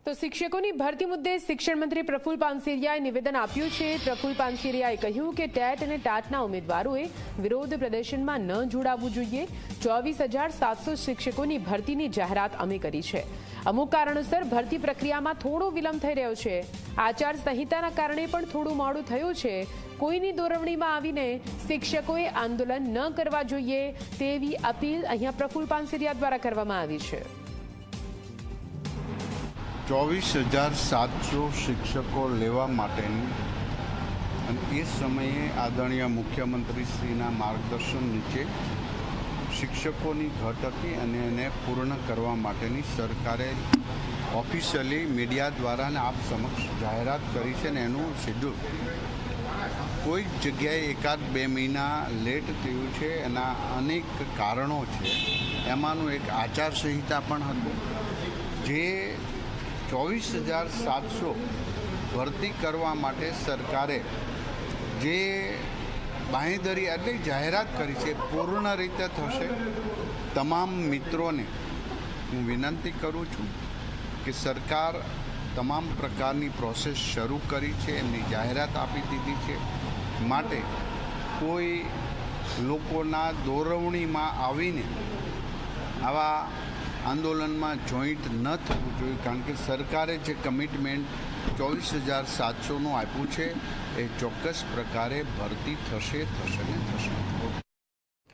તો શિક્ષકોની ભરતી મુદ્દે શિક્ષણ મંત્રી પ્રફુલ પાનસેરિયાએ નિવેદન આપ્યું છે। પ્રફુલ પાનસેરિયાએ કહ્યું કે ટેટ અને ટાટના ઉમેદવારોએ વિરોધ પ્રદર્શનમાં ન જોડાવવું જોઈએ। 24,700 શિક્ષકોની ભરતીની જાહેરાત અમે કરી છે। અમુક કારણોસર ભરતી પ્રક્રિયામાં થોડો વિલંબ થઈ રહ્યો છે। આચાર સંહિતાના કારણે પણ થોડું મોડું થયું છે। કોઈની દોરવણીમાં આવીને શિક્ષકોએ આંદોલન ન કરવા જોઈએ તેવી અપીલ અહીંયા પ્રફુલ પાનસેરિયા દ્વારા કરવામાં આવી છે। 24,700 શિક્ષકો લેવા માટેની અને એ સમયે આદરણીય મુખ્યમંત્રીશ્રીના માર્ગદર્શન નીચે શિક્ષકોની ઘટ હતી અને એને પૂર્ણ કરવા માટેની સરકારે ઓફિશિયલી મીડિયા દ્વારા અને આપ સમક્ષ જાહેરાત કરી છે ને એનું શેડ્યુલ કોઈ જગ્યાએ 1-2 મહિના લેટ થયું છે। એના અનેક કારણો છે। એમાંનું એક આચારસંહિતા પણ હતું જે 24,700 ભરતી કરવા માટે સરકારે જે બાંહેધરી એટલે જાહેરાત કરી છે પૂર્ણ રીતે થશે। તમામ મિત્રોને હું વિનંતી કરું છું કે સરકાર તમામ પ્રકારની પ્રોસેસ શરૂ કરી છે, એમની જાહેરાત આપી દીધી છે। માટે કોઈ લોકોના દોરવણીમાં આવીને આવા આંદોલનમાં જોઈન્ટ ન થવું જોઈએ, કારણ કે સરકારે જે કમિટમેન્ટ 24,700નું આપ્યું છે એ ચોક્કસ પ્રકારે ભરતી થશે ને થશે।